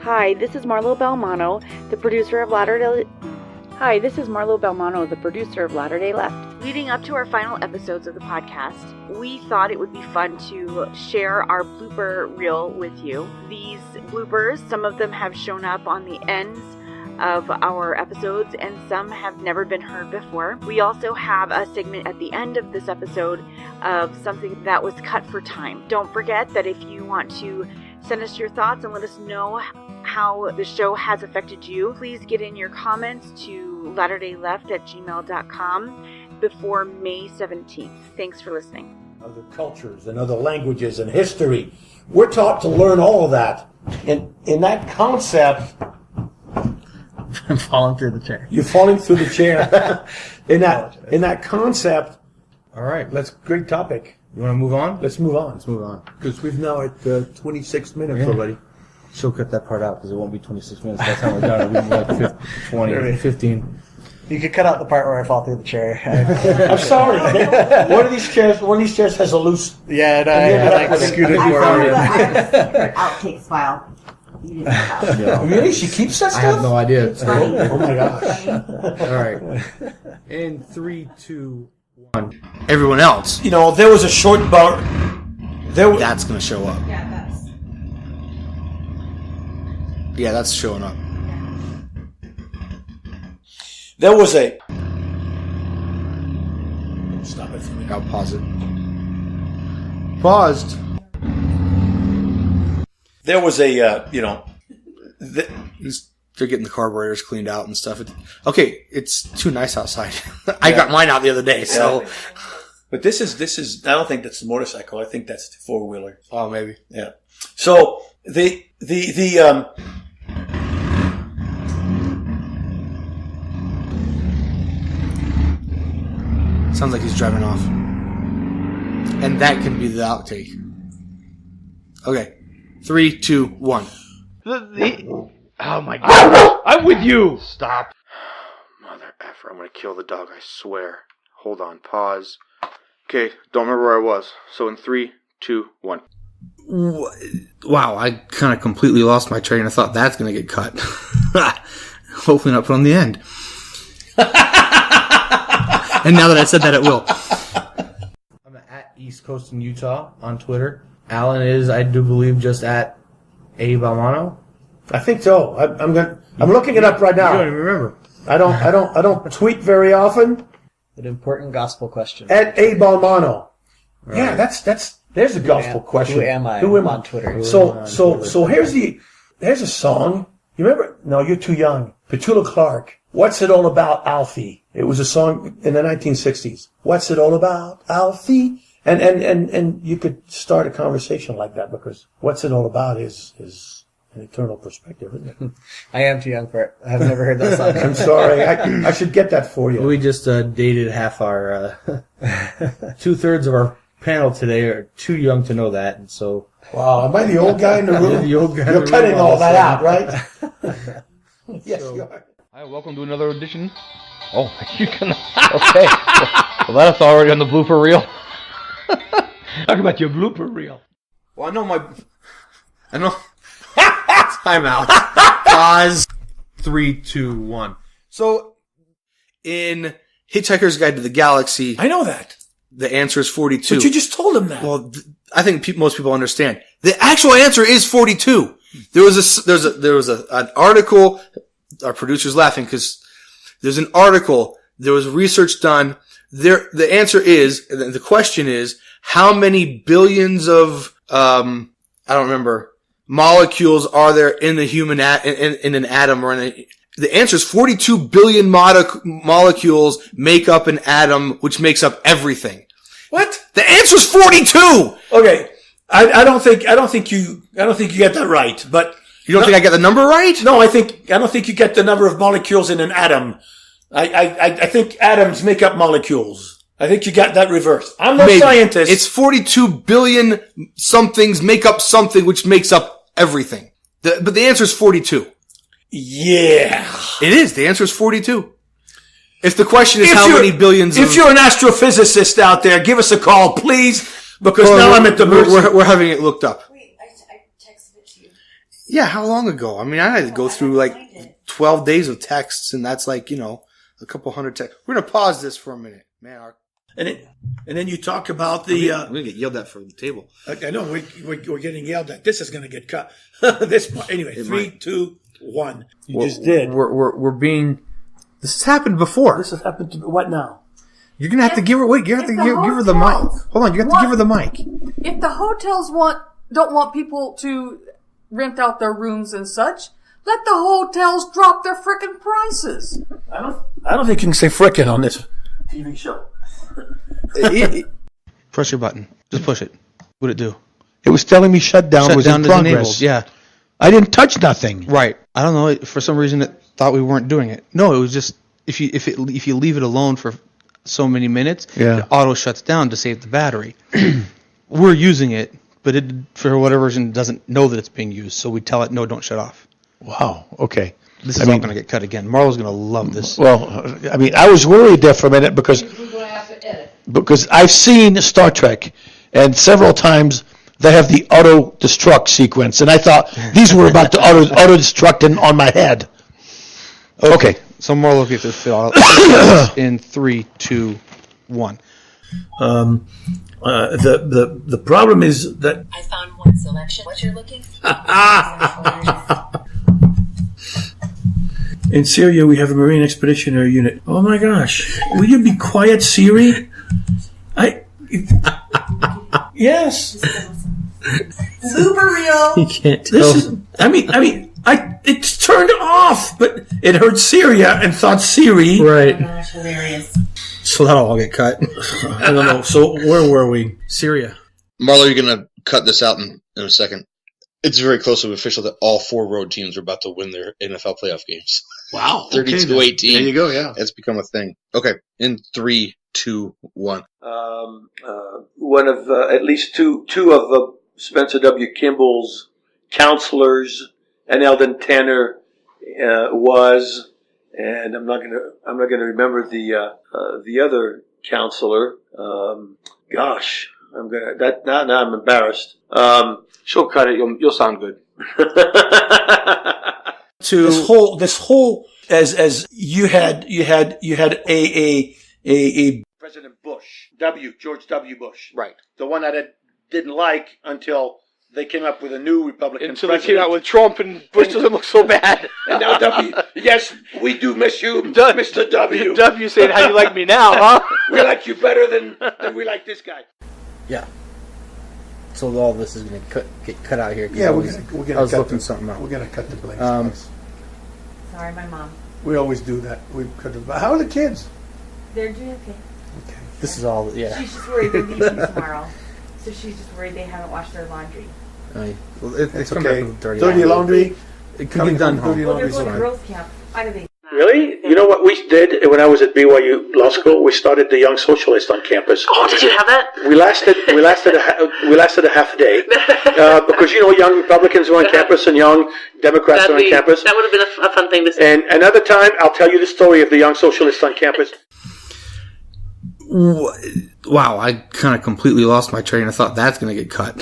Hi, this is Marlo Belmano, the producer of Latter-day Left. Leading up to our final episodes of the podcast, we thought it would be fun to share our blooper reel with you. These bloopers, some of them have shown up on the ends of our episodes and some have never been heard before. We also have a segment at the end of this episode of something that was cut for time. Don't forget that if you want to send us your thoughts and let us know how the show has affected you, please get in your comments to latterdayleft@gmail.com before May 17th. Thanks for listening. Other cultures and other languages and history. We're taught to learn all of that. In that concept... I'm falling through the chair. You're falling through the chair. in that concept... All right, great topic. You want to move on? Let's move on. Because we've now at 26 minutes already. She'll cut that part out because it won't be 26 minutes. By the time we're done, it'll be like 20, 15. You could cut out the part where I fall through the chair. I'm sorry. One of these chairs has a loose... Yeah, and I scooted forward. Outtakes file. Really? She keeps that stuff? I have no idea. It's funny. Oh my gosh. All right. In 3, 2, 1. Everyone else. You know, there was a short bout. That's going to show up. Yeah, that's showing up. There was a... Stop it for me. I'll pause it. Paused. There was a, They're getting the carburetors cleaned out and stuff. It's too nice outside. I got mine out the other day, so... Yeah. But this is, I don't think that's the motorcycle. I think that's the four-wheeler. Oh, maybe. Yeah. So, Sounds like he's driving off. And that can be the outtake. Okay. 3, 2, 1. Oh my God. I'm with you. Stop. Mother effer, I'm going to kill the dog, I swear. Hold on, pause. Okay, don't remember where I was. So in 3, 2, 1. Wow, I kind of completely lost my train of thought. That's going to get cut. Hopefully not put on the end. And now that I said that, it will. I'm at East Coast in Utah on Twitter. Alan is, I do believe, just at A Balmano. I think so. I'm looking it up right now. You don't even remember. I don't tweet very often. An important gospel question. At A Balmano. Right. Yeah, there's a gospel question. Who am I? On Twitter. So here's a song. You remember? No, you're too young. Petula Clark. What's it all about, Alfie? It was a song in the 1960s. What's it all about, Alfie? And you could start a conversation like that because what's it all about is an eternal perspective, isn't it? I am too young for it. I've never heard that song. I'm sorry. I should get that for you. We just dated half our 2/3 of our panel today are too young to know that, and so. Wow, am I the old guy in the room? The old guy. You're cutting all that out, right? Yes, you are. Hi, welcome to another edition. Oh, you can. Okay. Well, that's already on the blooper reel. Talk about your blooper reel. Well, I know. Time out. Pause. 3, 2, 1. So, in Hitchhiker's Guide to the Galaxy, I know that. The answer is 42. But you just told him that. Well, I think most people understand. The actual answer is 42. There was an article. Our producer's laughing because there's an article. There was research done. The answer is, the question is, how many billions of I don't remember molecules are there in the human in an atom or the answer is 42 billion molecules make up an atom, which makes up everything. What? The answer is 42. Okay, I don't think you get that right. But you don't think I get the number right? No, I don't think you get the number of molecules in an atom. I think atoms make up molecules. I think you got that reversed. I'm no scientist. It's 42 billion somethings make up something, which makes up everything. But the answer is 42. Yeah. It is. The answer is 42. If the question is how many billions If you're an astrophysicist out there, give us a call, please, because now I'm at the mercy. We're having it looked up. Wait, I texted it to you. Yeah, how long ago? I mean, I had to go through like 12 days of texts, and that's like, a couple hundred texts. We're going to pause this for a minute. Man, And then you talk about we're going to get yelled at from the table. I know we're getting yelled at. This is going to get cut. Anyway, 3, 2, 1. You just did. We're being. This has happened before. This has happened to what now? You're going to have to give her. Wait, you have to give her the mic. Hold on, you have to give her the mic. If the hotels don't want people to rent out their rooms and such, let the hotels drop their frickin' prices. I don't think you can say frickin' on this TV show. Press your button. Just push it. What'd it do? It was telling me shutdown was in progress. Enabled. Yeah. I didn't touch nothing. Right. I don't know. For some reason, it thought we weren't doing it. No, it was just if you leave it alone for so many minutes, it auto shuts down to save the battery. We're using it, but it for whatever reason doesn't know that it's being used. So we tell it, no, don't shut off. Wow. Okay. This is all going to get cut again. Marlo's going to love this. Well, I mean, I was worried there for a minute because I've seen Star Trek, and several times they have the auto destruct sequence, and I thought these were about to auto destruct on my head. Okay. So Marlo gets this fit all in 3, 2, 1. The problem is that I found one selection. What you're looking for? in Syria we have a Marine Expeditionary Unit. Oh my gosh! Will you be quiet, Siri? Yes. Super real. You can't tell. It's turned off, but it heard Syria and thought Siri. Right. Oh my gosh, hilarious. So that'll all get cut. I don't know. So where were we? Syria. Marlo, you're going to cut this out in a second. It's very close to official that all 4 road teams are about to win their NFL playoff games. Wow. 32-18. There you go, yeah. It's become a thing. Okay. In 3, 2, 1. One of at least two of Spencer W. Kimball's counselors and Eldon Tanner was, and I'm not gonna remember the other counselor. Now I'm embarrassed. She'll cut it. You'll sound good. This whole as you had a President Bush, George W. Bush, right? The one that I didn't like until they came up with a new Republican until president. they came out with Trump, and Bush doesn't look so bad. And now W. Yes, we do miss you, Mr. W. W saying how you like me now, huh? We like you better than we like this guy. Yeah. So all this is going to get cut out here. Yeah, we're gonna. I was looking something out. We're gonna cut the blanks. Sorry, my mom. We always do that. We cut the. How are the kids? They're doing okay. Okay. This is all. Yeah. She's just worried they're leaving tomorrow, so she's just worried they haven't washed their laundry. Well, it's okay. Dirty laundry. It can be done home. Well, they're going to girls' camp. Why do they? Really? You know what we did when I was at BYU Law School? We started the Young Socialist on campus. Oh, did you have that? We lasted a half a day because young Republicans are on campus and young Democrats are on campus. That would have been a fun thing to say. And another time, I'll tell you the story of the Young Socialists on campus. Wow, I kind of completely lost my train of thought. That's going to get cut.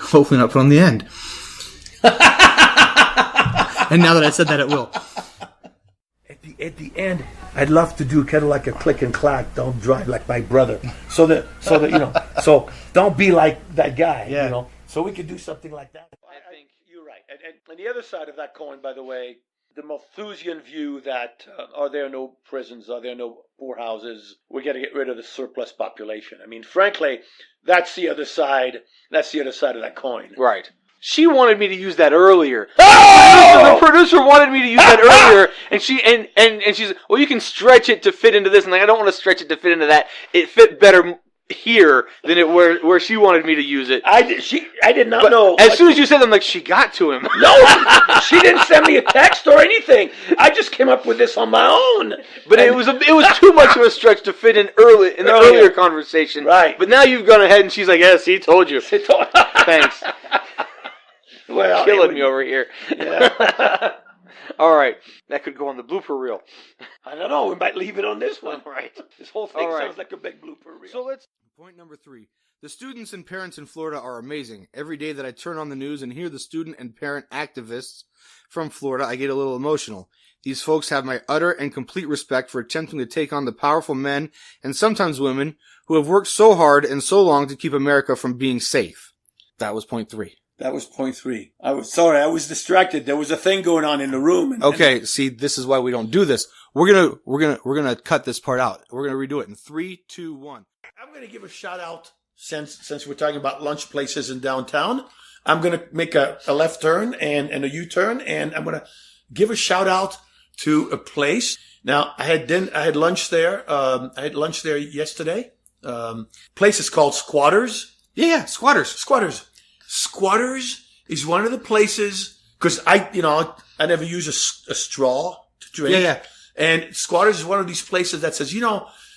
Hopefully not put on the end. And now that I said that, it will. At the end, I'd love to do kind of like a click and clack. Don't drive like my brother. So that so don't be like that guy. Yeah. So we could do something like that. I think you're right. And the other side of that coin, by the way, the Malthusian view that are there no prisons, are there no poorhouses? We got to get rid of the surplus population. I mean, frankly, that's the other side. That's the other side of that coin. Right. She wanted me to use that earlier. Oh! The producer wanted me to use that earlier, and she's well, you can stretch it to fit into this, and I don't want to stretch it to fit into that. It fit better here than it where she wanted me to use it. I did not know. As soon as you said that, I'm like, she got to him. No, she didn't send me a text or anything. I just came up with this on my own. But it was too much of a stretch to fit in the earlier conversation. Right. But now you've gone ahead, and she's like, yes, he told you. Thanks. Well, killing me over here. Yeah. All right. That could go on the blooper reel. I don't know. We might leave it on this one. Right. This whole thing sounds like a big blooper reel. So point number 3. The students and parents in Florida are amazing. Every day that I turn on the news and hear the student and parent activists from Florida, I get a little emotional. These folks have my utter and complete respect for attempting to take on the powerful men and sometimes women who have worked so hard and so long to keep America from being safe. That was point 3. That was point 3. I was sorry. I was distracted. There was a thing going on in the room. Okay. See, this is why we don't do this. We're going to cut this part out. We're going to redo it in 3, 2, 1. I'm going to give a shout out since we're talking about lunch places in downtown. I'm going to make a left turn and a U-turn, and I'm going to give a shout out to a place. Now, I had lunch there. I had lunch there yesterday. Place is called Squatters. Yeah, Squatters. Squatters is one of the places, because I never use a straw to drink. Yeah. And Squatters is one of these places that says,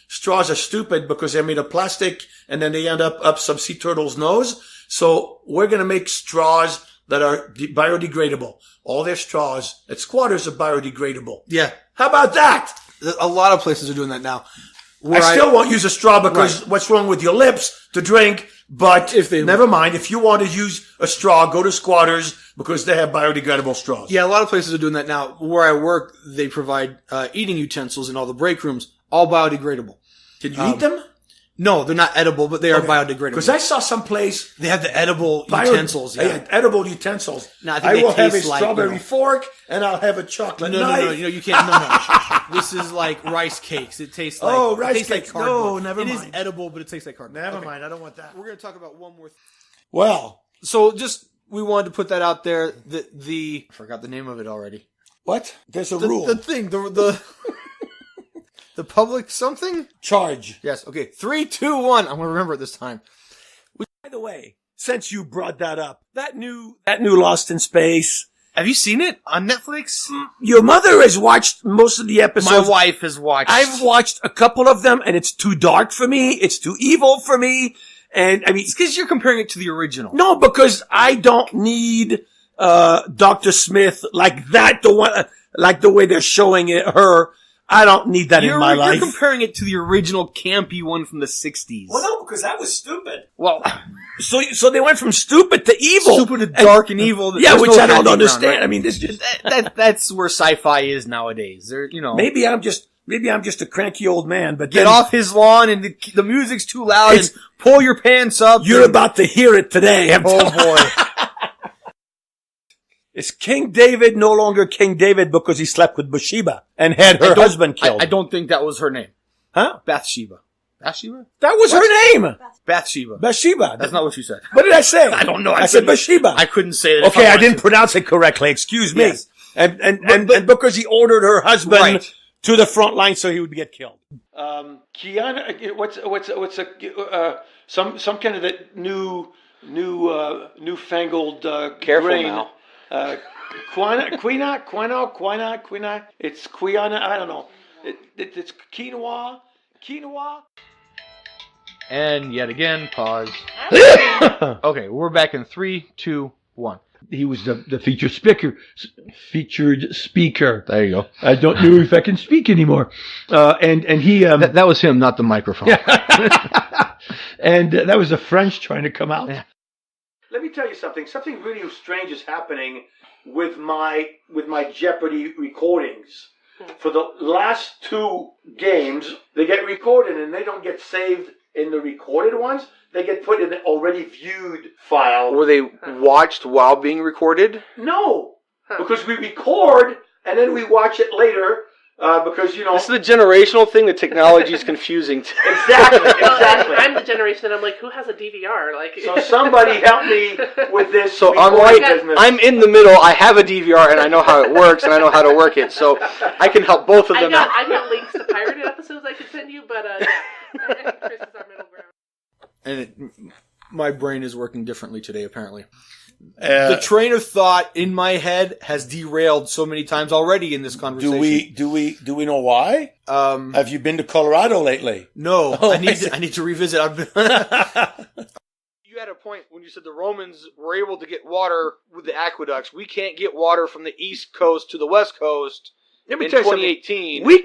straws are stupid because they're made of plastic and then they end up some sea turtle's nose. So we're going to make straws that are biodegradable. All their straws at Squatters are biodegradable. Yeah. How about that? A lot of places are doing that now. I still won't use a straw because what's wrong with your lips to drink? But never mind. If you want to use a straw, go to Squatters because they have biodegradable straws. Yeah, a lot of places are doing that now. Where I work, they provide eating utensils in all the break rooms, all biodegradable. Can you eat them? No, they're not edible, but they are biodegradable. Because I saw some place they have the edible utensils. Yeah, edible utensils. No, I will have a strawberry fork and I'll have a chocolate knife. No, you can't. No. This is like rice cakes. It tastes like rice cakes. Like cardboard. No, never mind. It is edible, but it tastes like cardboard. Never mind. I don't want that. We're going to talk about one more thing. Well, so just we wanted to put that out there. I forgot the name of it already. What? There's a rule. The thing. The public something? Charge. Yes. Okay. 3, 2, 1. I'm going to remember it this time. By the way, since you brought that up, that new Lost in Space. Have you seen it on Netflix? Your mother has watched most of the episodes. My wife has watched. I've watched a couple of them, and it's too dark for me. It's too evil for me. And I mean, it's because you're comparing it to the original. No, because I don't need Dr. Smith like that. The one, like the way they're showing it, her. I don't need that in my life. You're comparing it to the original campy one from the 60s. Well, no, because that was stupid. Well, so they went from stupid to evil. Stupid to dark and evil. Yeah, which I don't understand. Right? I mean, this just that's where sci-fi is nowadays. There, Maybe I'm just a cranky old man, but get off his lawn and the music's too loud and pull your pants up. You're about to hear it today. Oh boy. Is King David no longer King David because he slept with Bathsheba and had her husband killed? I don't think that was her name. Huh? Bathsheba. Bathsheba? That was her name. Bathsheba. Bathsheba. That's not what you said. What did I say? I don't know. I said Bathsheba. I couldn't say it. Okay, I didn't pronounce it correctly. Excuse me. Yes. And because he ordered her husband to the front line so he would get killed. Kiana, what's some kind of that newfangled Careful grain. now. Quina. It's Quiana. I don't know. It's quinoa. And yet again, pause. Okay, we're back in 3, 2, 1. He was the featured speaker. There you go. I don't know if I can speak anymore. And he that was him, not the microphone. And that was the French trying to come out. Yeah. Let me tell you something. Something really strange is happening with my Jeopardy recordings. For the last 2 games, they get recorded and they don't get saved in the recorded ones. They get put in the already viewed file. Were they watched while being recorded? No, because we record and then we watch it later. Because, This is the generational thing. The technology is confusing. Exactly. I'm the generation that I'm like, who has a DVR? So somebody help me with this. So I'm in the middle. I have a DVR and I know how it works and I know how to work it. So I can help both of them out. I got links to pirated episodes I could send you, but I think Chris is our middle ground. And my brain is working differently today, apparently. The train of thought in my head has derailed so many times already in this conversation. Do we know why? Have you been to Colorado lately? No, I need to revisit. You had a point when you said the Romans were able to get water with the aqueducts. We can't get water from the East Coast to the West Coast. Let me in tell you 2018. We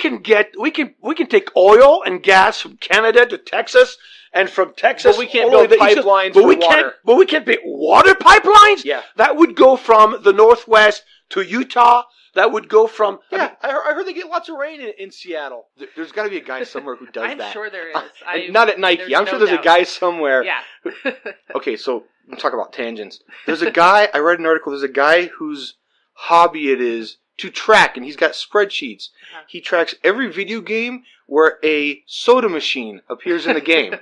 can take oil and gas from Canada to Texas and from Texas. But we can't all the build way to the East Coast. pipelines But for we water. can't. But we can't build water pipelines. Yeah. That would go from the Northwest to Utah. That would go from. Yeah, I heard they get lots of rain in Seattle. There's got to be a guy somewhere who does I'm that. sure there is. And not at Nike. I'm sure there's a guy somewhere. Yeah. Okay, so we'll talk about tangents. There's a guy, I read an article, there's a guy whose hobby it is to track, and he's got spreadsheets. He tracks every video game where a soda machine appears in the game.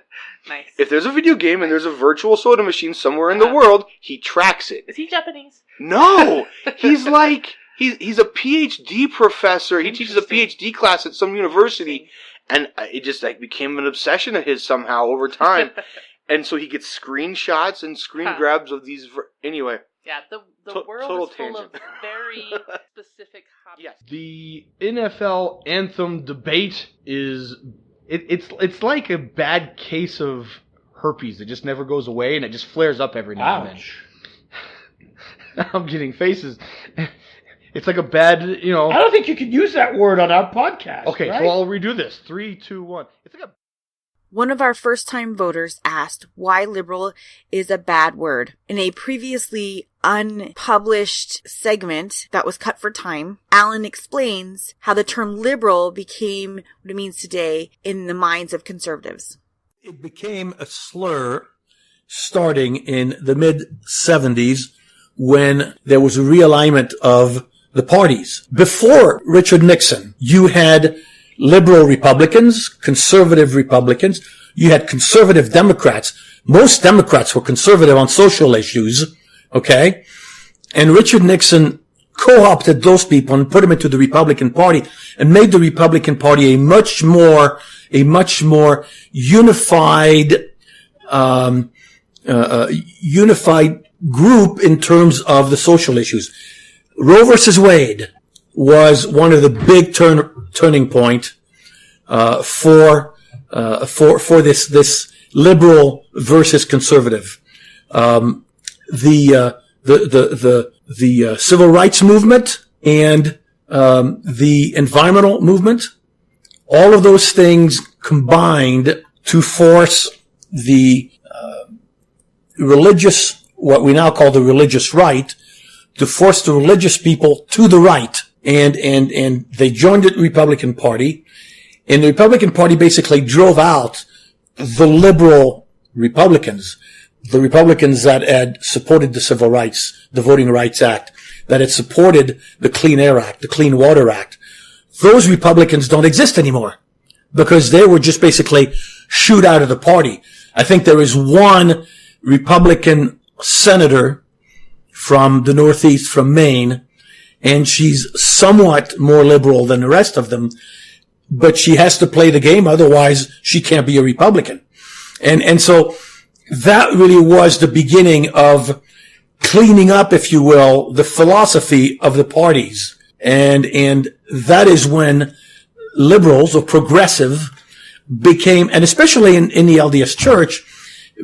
Nice. If there's a video game and there's a virtual soda machine somewhere in the world, he tracks it. Is he Japanese? No! He's like... He's a PhD professor. He teaches a PhD class at some university, and it just like became an obsession of his somehow over time. And so he gets screenshots and screen grabs of these. Anyway. Yeah, the world is full of very specific hobbies. Yes. The NFL anthem debate is it's like a bad case of herpes. It just never goes away, and it just flares up every now and then. I'm getting faces. It's like a bad, I don't think you can use that word on our podcast. Okay, right? so I'll redo this. 3, 2, 1. It's like a. One of our first-time voters asked why liberal is a bad word. In a previously unpublished segment that was cut for time, Alan explains how the term liberal became what it means today in the minds of conservatives. It became a slur starting in the mid-'70s when there was a realignment of the parties. Before Richard Nixon, you had liberal Republicans, conservative Republicans, you had conservative Democrats. Most Democrats were conservative on social issues, okay? And Richard Nixon co-opted those people and put them into the Republican Party and made the Republican Party a much more unified, unified group in terms of the social issues. Roe versus Wade was one of the big turning point for this liberal versus conservative. The civil rights movement and the environmental movement, all of those things combined to force the religious, what we now call the religious right, to force the religious people to the right. And they joined the Republican Party. And the Republican Party basically drove out the liberal Republicans, the Republicans that had supported the Civil Rights, the Voting Rights Act, that had supported the Clean Air Act, the Clean Water Act. Those Republicans don't exist anymore because they were just basically shooed out of the party. I think there is one Republican senator from the Northeast, from Maine, and she's somewhat more liberal than the rest of them, but she has to play the game, otherwise she can't be a Republican. And so that really was the beginning of cleaning up, if you will, the philosophy of the parties. And that is when liberals or progressive became, and especially in the LDS Church,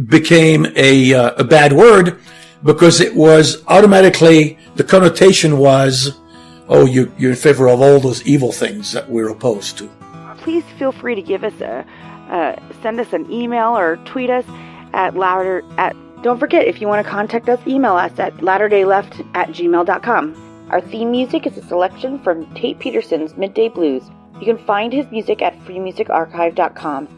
became a bad word, because it was automatically, the connotation was, oh, you're in favor of all those evil things that we're opposed to. Please feel free to give us send us an email or tweet us at don't forget, if you want to contact us, email us at latterdayleft@gmail.com. Our theme music is a selection from Tate Peterson's Midday Blues. You can find his music at freemusicarchive.com.